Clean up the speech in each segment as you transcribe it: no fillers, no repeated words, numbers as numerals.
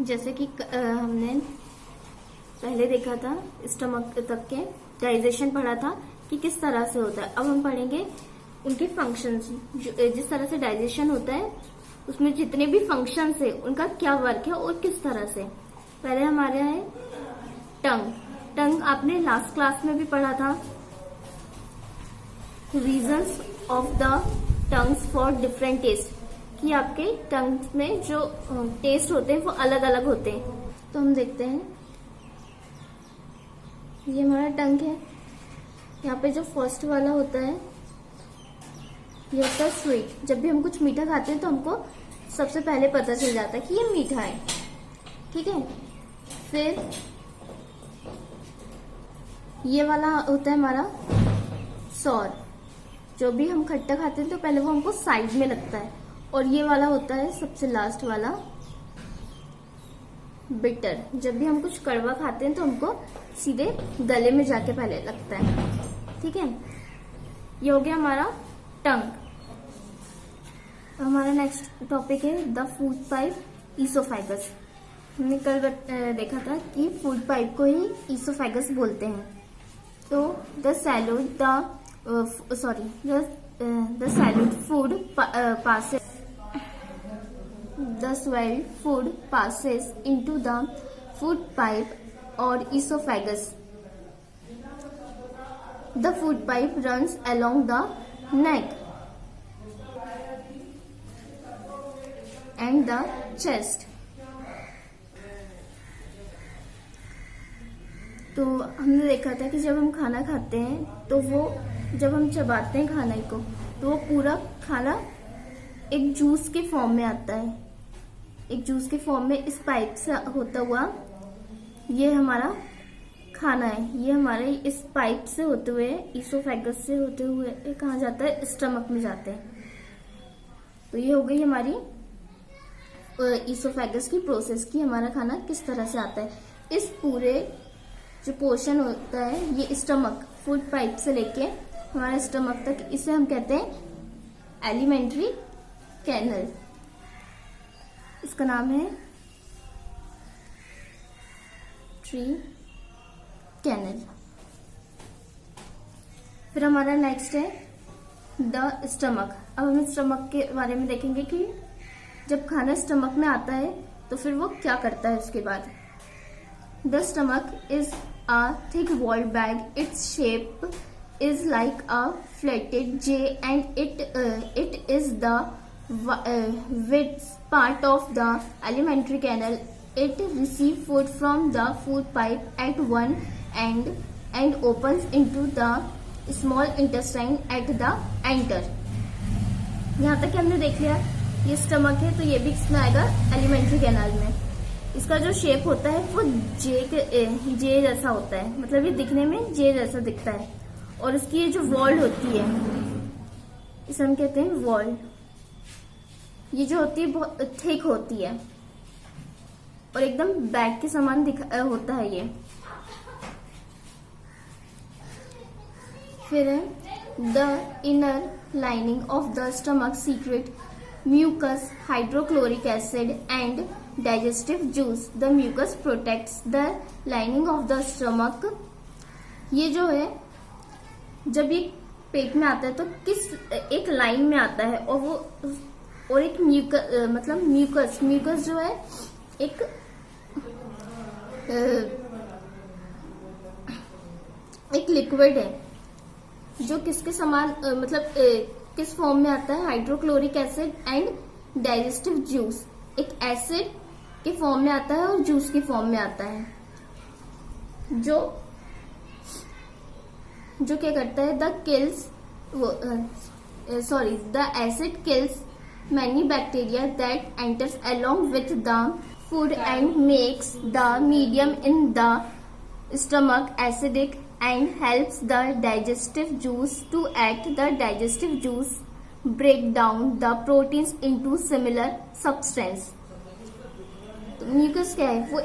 जैसे कि हमने पहले देखा था स्टमक तक के डाइजेशन पढ़ा था कि किस तरह से होता है। अब हम पढ़ेंगे उनके फंक्शंस, जिस तरह से डाइजेशन होता है उसमें जितने भी फंक्शंस है उनका क्या वर्क है और किस तरह से। पहले हमारे है टंग। टंग आपने लास्ट क्लास में भी पढ़ा था। Reasons of the tongues for different taste, कि आपके टंग्स में जो टेस्ट होते हैं वो अलग अलग होते हैं। तो हम देखते हैं, ये हमारा टंग है। यहाँ पे जो फर्स्ट वाला होता है ये होता है स्वीट। जब भी हम कुछ मीठा खाते हैं तो हमको सबसे पहले पता चल जाता है कि ये मीठा है, ठीक है। फिर ये वाला होता है हमारा सॉर। जो भी हम खट्टा खाते हैं तो पहले वो हमको साइड में लगता है। और ये वाला होता है सबसे लास्ट वाला बिटर। जब भी हम कुछ कड़वा खाते हैं तो हमको सीधे गले में जाके पहले लगता है, ठीक है। ये हो गया हमारा टंग। हमारा नेक्स्ट टॉपिक है द फूड पाइप, ईसोफेगस। हमने कल देखा था कि फूड पाइप को ही ईसोफेगस बोलते हैं। तो the salute food passes, the swallowed food passes into the food pipe or esophagus. The food pipe runs along the neck and the chest. तो हमने देखा था कि जब हम खाना खाते हैं तो वो जब हम चबाते हैं खाने को तो वो पूरा खाना एक जूस के फॉर्म में आता है। एक जूस के फॉर्म में इस पाइप से होता हुआ ये हमारा खाना है। ये हमारे इस पाइप से होते हुए, ईसोफेगस से होते हुए कहाँ जाता है, स्टमक में जाते हैं। तो ये हो गई हमारी ईसोफेगस की प्रोसेस की हमारा खाना किस तरह से आता है। इस पूरे जो पोर्शन होता है ये स्टमक, फूड पाइप से लेके हमारे स्टमक तक, इसे हम कहते हैं एलिमेंट्री कैनल। इसका नाम है ट्री कैनल। फिर हमारा नेक्स्ट है द स्टमक। अब हम स्टमक के बारे में देखेंगे कि जब खाना स्टमक में आता है तो फिर वो क्या करता है उसके बाद। The stomach is a thick walled bag. Its shape is like a flatted J and it is the width part of the alimentary canal. It receives food from the food pipe at one end and opens into the small intestine at the enter. यहाँ तक हमने देख लिया ये stomach है, तो ये भी किसमें आएगा, एलिमेंट्री कैनाल में। इसका जो शेप होता है वो जे जैसा होता है, मतलब ये दिखने में जे जैसा दिखता है। और इसकी ये जो वॉल होती है इसे हम कहते हैं वॉल। ये जो होती है बहुत थिक होती है और एकदम बैग के समान होता है ये। फिर है the inner lining of the stomach secrete mucus, hydrochloric acid and digestive juice. The mucus protects the lining of the stomach. ये जो है जब ये पेट में आता है तो किस एक लाइन में आता है और वो और एक म्यूकस जो है एक लिक्विड है जो किसके समान किस फॉर्म में आता है, hydrochloric acid and digestive juice. एक एसिड के फॉर्म में आता है और जूस के फॉर्म में आता है, जो क्या करता है, the acid kills many bacteria that enters along with the food and makes the medium in the stomach acidic and helps the digestive juice to act. The digestive juice break down the proteins into similar substance. तो mucus क्या है, वो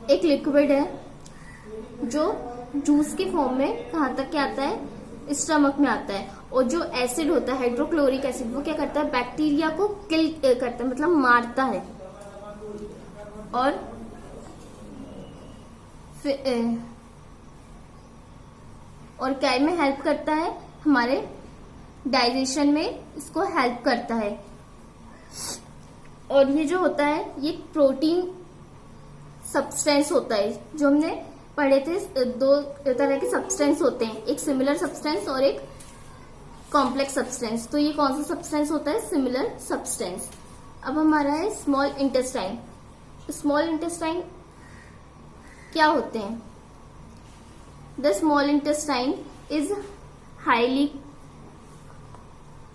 एक liquid है जो juice के form में कहाँ तक क्या आता है, स्टमक में आता है। और जो एसिड होता है हाइड्रोक्लोरिक एसिड वो क्या करता है, बैक्टीरिया को किल करता है, मतलब मारता है। और क्या में हेल्प करता है, हमारे डाइजेशन में इसको हेल्प करता है। और ये जो होता है ये प्रोटीन सब्सटेंस होता है, जो हमने पढ़े थे 2 तरह के सब्सटेंस होते हैं, एक सिमिलर सब्सटेंस और एक कॉम्प्लेक्स सब्सटेंस। तो ये कौन सा सब्सटेंस होता है, सिमिलर सब्सटेंस। अब हमारा है स्मॉल इंटेस्टाइन। स्मॉल इंटेस्टाइन क्या होते हैं, the small intestine is highly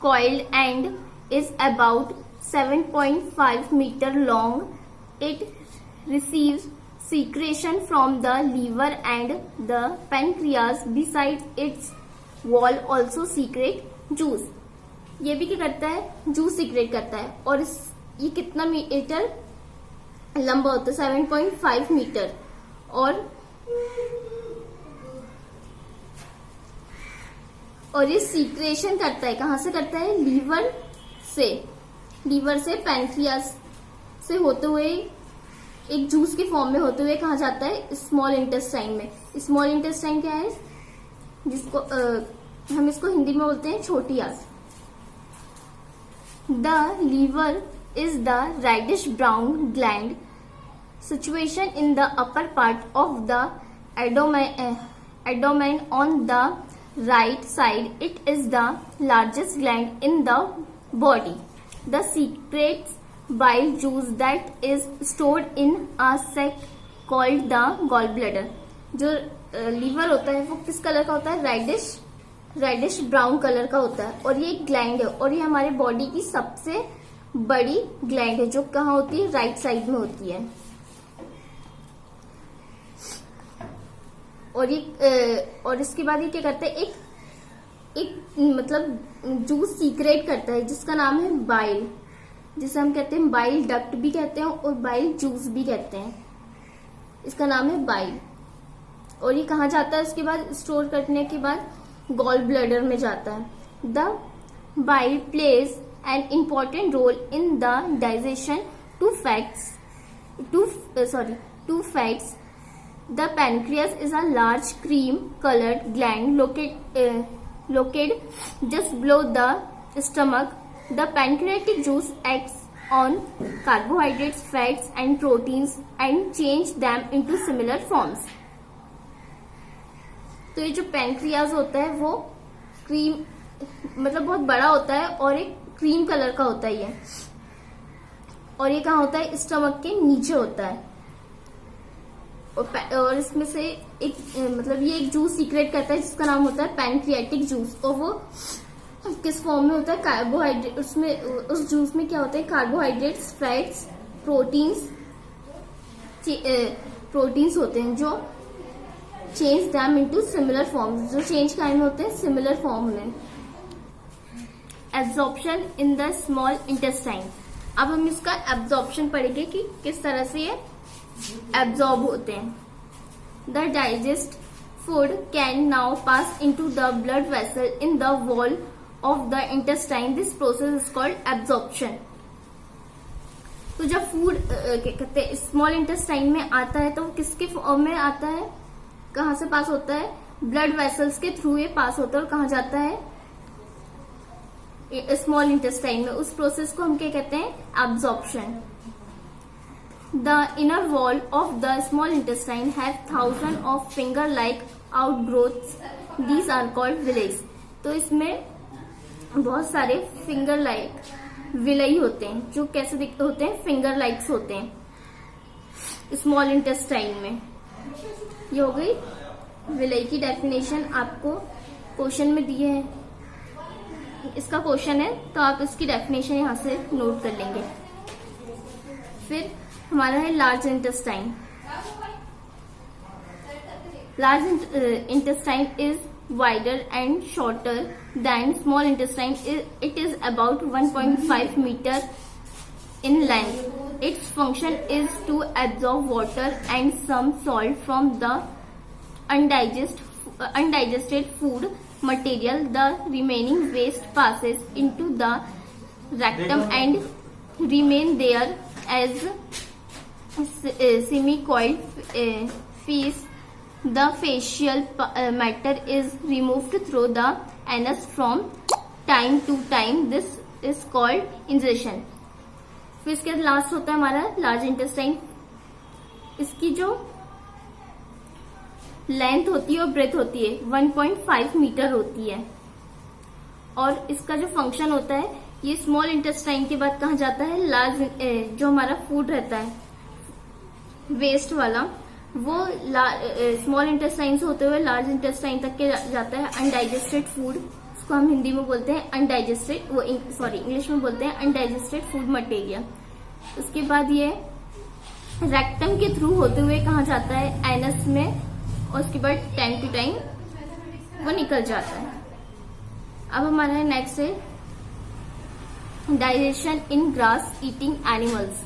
coiled and is about 7.5 meter long. It receives secretion from the liver and the pancreas. Besides its wall also secrete juice. ये भी क्या करता है, जूस सीक्रेट करता है। और ये कितना मीटर लंबा होता है, 7.5 मीटर। और ये सीक्रेशन करता है, कहाँ से करता है, लीवर से पैंक्रियास से होते हुए एक जूस के फॉर्म में होते हुए कहाँ जाता है, स्मॉल इंटेस्टाइन में। स्मॉल इंटेस्टाइन क्या है, जिसको हम इसको हिंदी में बोलते हैं छोटी आंत। The liver is the reddish brown gland situation in the upper part of the abdomen on the right side. It is the largest gland in the body. The secretes bile juice that is stored in a sac called the gallbladder. जो liver होता है वो किस colour का होता है, reddish brown colour का होता है। और ये एक ग्लैंड है और ये हमारे बॉडी की सबसे बड़ी ग्लैंड है, जो कहाँ होती है, राइट साइड में होती है। और इसके बाद ये क्या करता है, एक मतलब जूस सीक्रेट करता है जिसका नाम है बाइल, जिसे हम कहते हैं बाइल डक्ट भी कहते हैं और बाइल जूस भी कहते हैं। इसका नाम है बाइल। और ये कहाँ जाता है, उसके बाद स्टोर करने के बाद गॉल ब्लैडर में जाता है। The bile plays an important role in the digestion. Two facts. The pancreas is a large cream-colored gland located just below the stomach. The pancreatic juice acts on carbohydrates, fats, and proteins and change them into similar forms. तो ये जो pancreas होता है वो cream मतलब बहुत बड़ा होता है और एक क्रीम कलर का होता है ये, और ये कहाँ होता है, स्टमक के नीचे होता है। और इसमें से एक मतलब ये एक जूस सीक्रेट करता है जिसका नाम होता है पैनक्रियाटिक जूस। और वो किस फॉर्म में होता है, कार्बोहाइड्रेट। उसमें उस जूस में क्या होता है, कार्बोहाइड्रेट्स, फैट्स, प्रोटीन्स होते हैं जो change them into similar forms, जो चेंज काइंड होते हैं सिमिलर फॉर्म में। Absorption in the small intestine. अब हम इसका एब्जॉर्प्शन पढ़ेंगे कि किस तरह से ये एब्जॉर्ब होते हैं। The digest food can now pass into the blood vessel in the wall of the intestine. This process is called absorption. तो जब फूड कहते हैं स्मॉल इंटेस्टाइन में आता है तो वो किसके फॉर्म में आता है, कहाँ से पास होता है, ब्लड वेसल्स के थ्रू ये पास होता है और कहाँ जाता है, स्मॉल इंटेस्टाइन में। उस प्रोसेस को हम क्या कहते हैं, absorption. The inner wall of the small intestine have thousand of finger like outgrowths, these are called villi. तो इसमें बहुत सारे फिंगर लाइक विलई होते हैं, जो कैसे दिखते होते हैं, फिंगर लाइक्स होते हैं स्मॉल इंटेस्टाइन में। ये हो गई विलई की डेफिनेशन, आपको क्वेश्चन में दिए हैं। इसका क्वेश्चन है तो आप इसकी डेफिनेशन यहां से नोट कर लेंगे। फिर हमारा है large intestine. Large intestine is wider and shorter than small intestine. It is about 1.5 meter in length. Its function is to absorb water and some salt from the undigested food material. The remaining waste passes into the rectum and remain there as semi-coiled feces. The facial matter is removed through the anus from time to time. This is called ingestion. फिर इसके बाद last होता है हमारा large intestine. इसकी जो length होती है और ब्रेथ होती है 1.5 मीटर होती है. और इसका जो फंक्शन होता है, ये स्मॉल इंटेस्टाइन के बाद कहाँ जाता है, लार्ज जो हमारा फूड रहता है वेस्ट वाला, वो स्मॉल इंटेस्टाइन से होते हुए लार्ज इंटेस्टाइन तक के जाता है. अनडाइजेस्टेड फूड, इसको हम हिंदी में बोलते हैं अनडाइजेस्टेड, वो इंग्लिश में बोलते हैं अनडाइजेस्टेड फूड मटेरियल. उसके बाद ये रेक्टम के थ्रू होते हुए कहाँ जाता है, एनस में, और उसके बाद टाइम टू टाइम वो निकल जाता है. अब हमारा है नेक्स्ट है digestion in grass eating animals.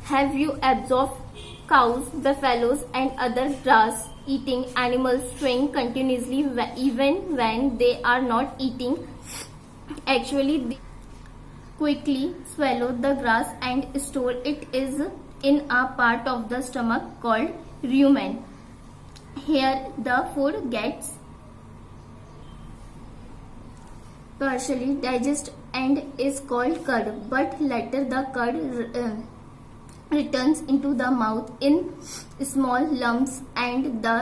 Have you observed cows, buffaloes, and other grass-eating animals chewing continuously even when they are not eating? Actually, they quickly swallow the grass and store it is in a part of the stomach called rumen. Here, the food gets partially digested and is called curd. But later, the curd returns into the mouth in small lumps and the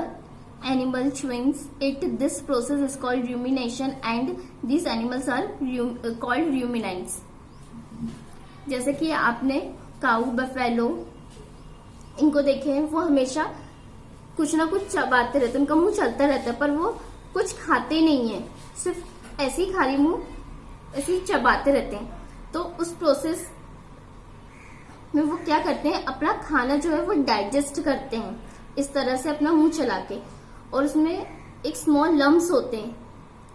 animal chews it. This process is called rumination and these animals are called ruminants. जैसे कि आपने काऊ, buffalo इनको देखे हैं, वो हमेशा कुछ ना कुछ चबाते रहते हैं, उनका मुंह चलता रहता है पर वो कुछ खाते नहीं है, सिर्फ ऐसे ही खाली मुंह ऐसे ही चबाते रहते हैं. तो उस प्रोसेस में वो क्या करते हैं, अपना खाना जो है वो डाइजेस्ट करते हैं इस तरह से अपना मुंह चला के. और उसमें एक स्मॉल लम्स होते हैं,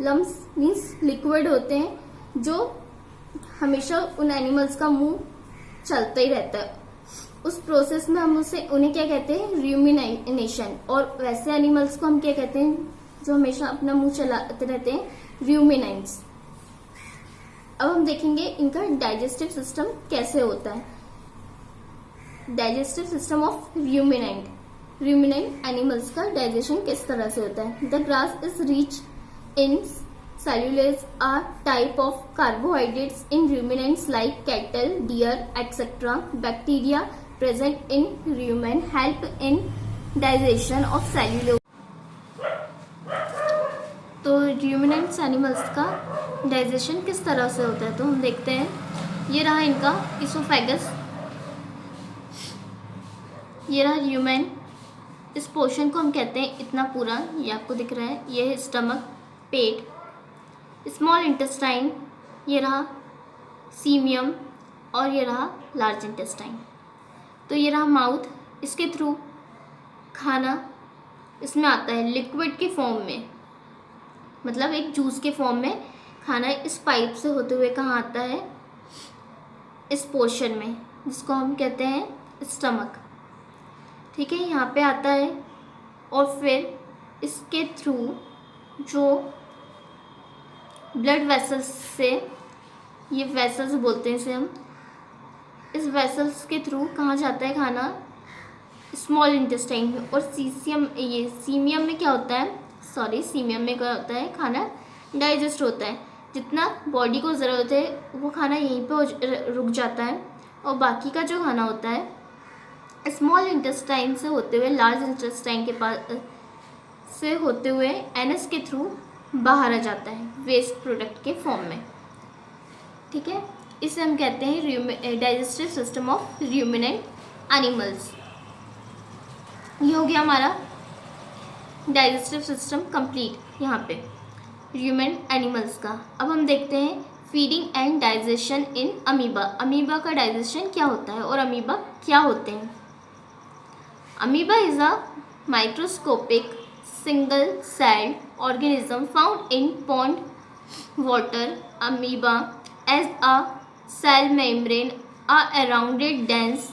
लम्स मीन्स लिक्विड होते हैं जो हमेशा उन एनिमल्स का मुंह चलता ही रहता है. उस प्रोसेस में हम उन्हें क्या कहते हैं, र्यूमिनेशन. और वैसे एनिमल्स को हम क्या कहते हैं जो हमेशा अपना मुंह चलाते रहते हैं, र्यूमिनेंट्स. अब हम देखेंगे इनका डाइजेस्टिव सिस्टम कैसे होता है. Digestive system of ruminant. ruminant animals का डाइजेशन किस तरह से होता है. The grass is rich in cellulose, a type of carbohydrates in ruminants like cattle, deer, etc. Bacteria present in rumen help in digestion of cellulose. तो ruminants animals का digestion किस तरह से होता है, तो हम देखते हैं. ये रहा इनका इसोफेगस, ये रहा ह्यूमन. इस पोर्शन को हम कहते हैं इतना पूरा, ये आपको दिख रहा है, ये है स्टमक, पेट. स्मॉल इंटेस्टाइन, ये रहा सीमियम, और ये रहा लार्ज इंटेस्टाइन. तो ये रहा माउथ, इसके थ्रू खाना इसमें आता है लिक्विड के फॉर्म में, मतलब एक जूस के फॉर्म में खाना इस पाइप से होते हुए कहाँ आता है, इस पोर्शन में जिसको हम कहते हैं स्टमक. ठीक है, यहाँ पे आता है. और फिर इसके थ्रू जो ब्लड वेसल्स से, ये वेसल्स बोलते हैं इसे हम, इस वेसल्स के थ्रू कहाँ जाता है खाना, स्मॉल इंटेस्टाइन में. और सीमियम में क्या होता है, सीमियम में क्या होता है, खाना डाइजेस्ट होता है. जितना बॉडी को ज़रूरत है वो खाना यहीं पे रुक जाता है, और बाकी का जो खाना होता है स्मॉल इंटेस्टाइन से होते हुए लार्ज इंटेस्टाइन के पास से होते हुए एनस के थ्रू बाहर आ जाता है वेस्ट प्रोडक्ट के फॉर्म में. ठीक है, इसे हम कहते हैं digestive system of ruminant animals. ये हो गया हमारा डाइजेस्टिव सिस्टम कंप्लीट यहाँ पे ruminant एनिमल्स का. अब हम देखते हैं feeding and digestion in amoeba. Amoeba का डाइजेशन क्या होता है और अमीबा क्या होते हैं. Amoeba is a microscopic single-celled organism found in pond water. Amoeba as a cell membrane are a rounded dense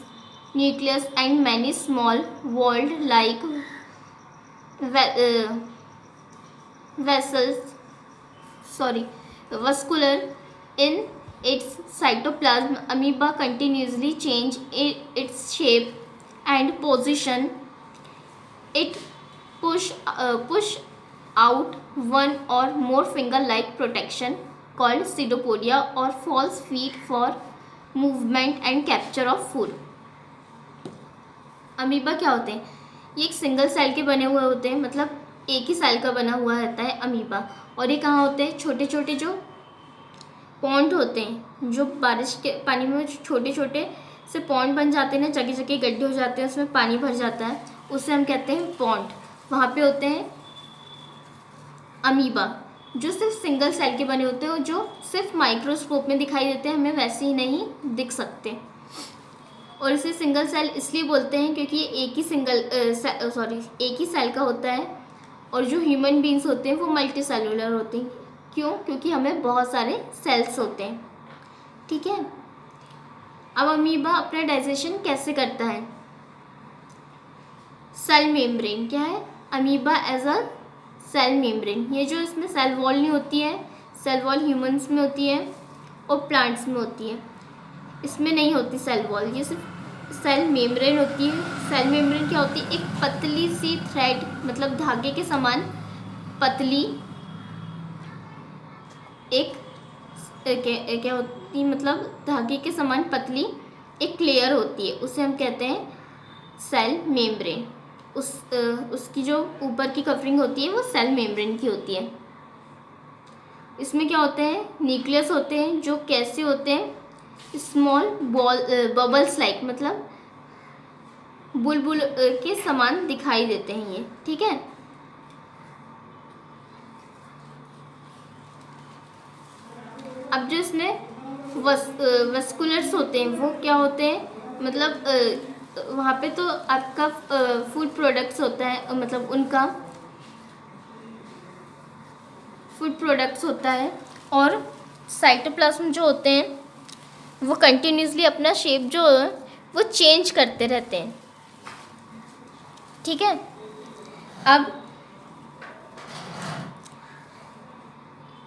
nucleus and many small walled like vessels, vascular in its cytoplasm. Amoeba continuously change its shape and position. It push out one or more finger-like protection called pseudopodia or false feet for movement and capture of food. Amoeba क्या होते हैं? ये एक single cell के बने हुए होते हैं, मतलब एक ही सेल का बना हुआ रहता है अमीबा। और ये कहाँ होते हैं? छोटे छोटे जो पॉन्ड होते हैं, जो बारिश के पानी में छोटे छोटे से पॉन्ड बन जाते हैं ना, जगह जगह गड्ढे हो जाते हैं, उसमें पानी भर जाता है, उसे हम कहते हैं पॉन्ड। वहाँ पे होते हैं अमीबा, जो सिर्फ सिंगल सेल के बने होते हैं और जो सिर्फ माइक्रोस्कोप में दिखाई देते हैं, हमें वैसे ही नहीं दिख सकते। और इसे सिंगल सेल इसलिए बोलते हैं क्योंकि ये एक ही सेल का होता है। और जो ह्यूमन बींग्स होते हैं वो मल्टी सेलुलर होते हैं। क्यों? क्योंकि हमें बहुत सारे सेल्स होते हैं। ठीक है। अब अमीबा अपना डाइजेशन कैसे करता है? सेल मेम्ब्रेन क्या है? Amoeba has a cell membrane. ये जो इसमें सेल वॉल नहीं होती है, सेल वॉल ह्यूमंस में होती है और प्लांट्स में होती है, इसमें नहीं होती सेल वॉल, ये सिर्फ सेल मेम्ब्रेन होती है। सेल मेम्ब्रेन क्या होती है? एक पतली सी थ्रेड, मतलब धागे के समान पतली एक क्या होती है, मतलब धागे के समान पतली एक लेयर होती है, उसे हम कहते हैं सेल मेम्ब्रेन। उसकी जो ऊपर की कवरिंग होती है वो सेल मेम्ब्रेन की होती है। इसमें क्या होते हैं? न्यूक्लियस होते हैं, जो कैसे होते हैं? स्मॉल बबल्स लाइक, मतलब बुलबुल के समान दिखाई देते हैं ये। ठीक है। अब जो इसमें वस्कुलर्स होते हैं वो क्या होते हैं? मतलब वहाँ पे तो आपका फूड प्रोडक्ट्स होता है, मतलब उनका फूड प्रोडक्ट्स होता है। और साइटोप्लाज्म जो होते हैं वो कंटिन्यूसली अपना शेप जो है वो चेंज करते रहते हैं। ठीक है। अब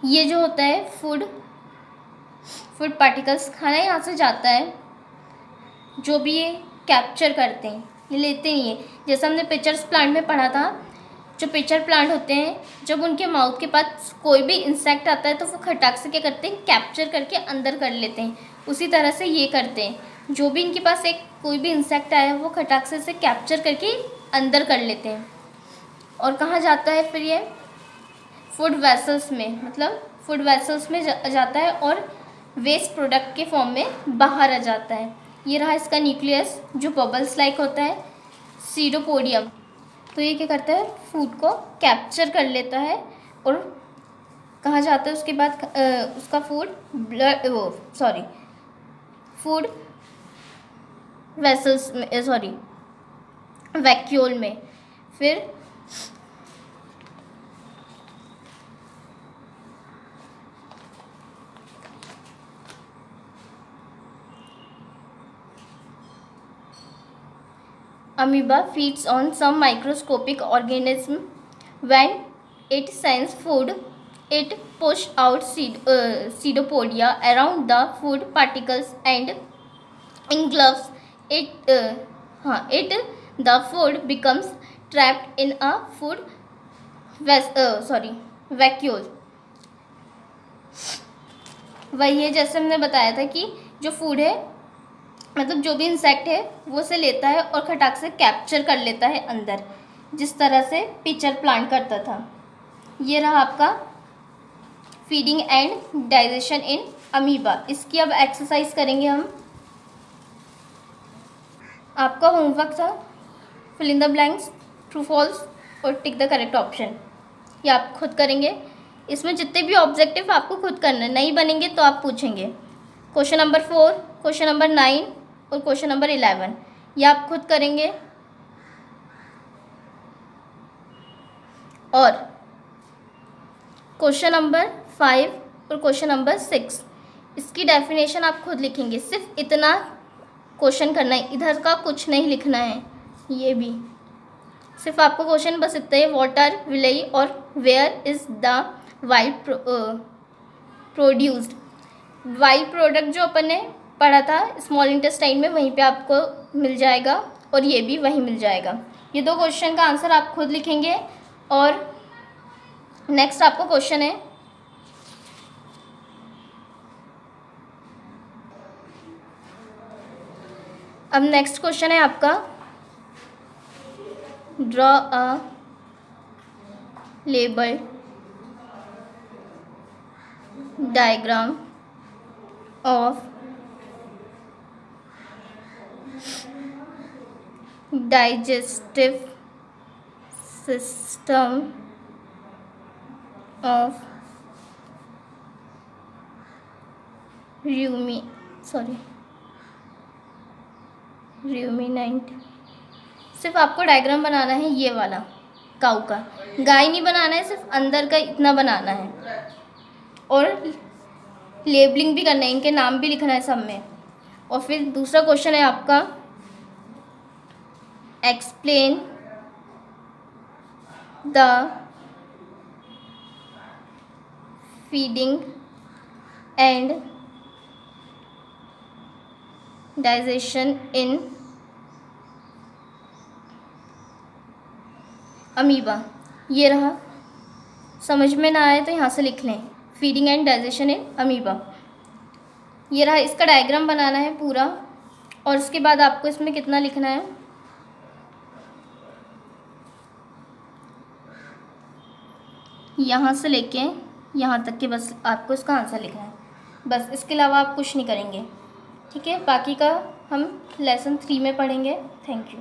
ये जो होता है फूड पार्टिकल्स, खाना यहाँ से जाता है, जो भी ये कैप्चर करते हैं, ये लेते नहीं है। जैसे हमने पिचर्स प्लांट में पढ़ा था, जो पिचर प्लांट होते हैं, जब उनके माउथ के पास कोई भी इंसेक्ट आता है तो वो खटाक से क्या करते हैं? कैप्चर करके अंदर कर लेते हैं। उसी तरह से ये करते हैं, जो भी इनके पास कोई भी इंसेक्ट आया है वो खटाक से कैप्चर करके अंदर कर लेते हैं। और कहाँ जाता है फिर ये? फूड वेसल्स में, मतलब फूड वेसल्स में जाता है और वेस्ट प्रोडक्ट के फॉर्म में बाहर आ जाता है। ये रहा इसका न्यूक्लियस जो बबल्स लाइक होता है, सीडोपोडियम। तो ये क्या करता है? फूड को कैप्चर कर लेता है और कहाँ जाता है उसके बाद? उसका फूड वेसल्स में, वैक्यूल में। फिर amoeba feeds on some microscopic organism. When it sends food, it pushes out pseudopodia around the food particles and engulfs it. The food becomes trapped in a food vacuole. वही है जैसे हमने बताया था कि जो फूड है, मतलब जो भी इंसेक्ट है वो उसे लेता है और खटाक से कैप्चर कर लेता है अंदर, जिस तरह से पिचर प्लांट करता था। ये रहा आपका feeding and digestion in amoeba. इसकी अब एक्सरसाइज करेंगे हम। आपका होमवर्क था fill in the blanks, true false और टिक द करेक्ट ऑप्शन। ये आप खुद करेंगे। इसमें जितने भी ऑब्जेक्टिव आपको खुद करना है, नहीं बनेंगे तो आप पूछेंगे। क्वेश्चन नंबर 4, क्वेश्चन नंबर 9 और क्वेश्चन नंबर 11 ये आप खुद करेंगे। और क्वेश्चन नंबर 5 और क्वेश्चन नंबर 6 इसकी डेफिनेशन आप खुद लिखेंगे। सिर्फ इतना क्वेश्चन करना है, इधर का कुछ नहीं लिखना है। ये भी सिर्फ आपको क्वेश्चन बस इतना है, व्हाट आर विलेई और where is the wild produced. Wild product जो अपन ने पढ़ा था स्मॉल इंटेस्टाइन में, वहीं पे आपको मिल जाएगा और ये भी वहीं मिल जाएगा। ये दो क्वेश्चन का आंसर आप खुद लिखेंगे। और नेक्स्ट आपको क्वेश्चन है, अब नेक्स्ट क्वेश्चन है आपका, draw a label diagram of digestive system of ruminant. सिर्फ आपको डायग्राम बनाना है ये वाला काऊ का, गाय नहीं बनाना है, सिर्फ अंदर का इतना बनाना है। और लेबलिंग भी करना है, इनके नाम भी लिखना है सब में। और फिर दूसरा क्वेश्चन है आपका, explain the feeding and digestion in amoeba. ये रहा, समझ में ना आए तो यहाँ से लिख लें, feeding and digestion in amoeba. ये रहा, इसका डायग्राम बनाना है पूरा। और उसके बाद आपको इसमें कितना लिखना है, यहाँ से लेके यहाँ तक के बस आपको इसका आंसर लिखना है, बस। इसके अलावा आप कुछ नहीं करेंगे, ठीक है। बाकी का हम लेसन 3 में पढ़ेंगे। Thank you.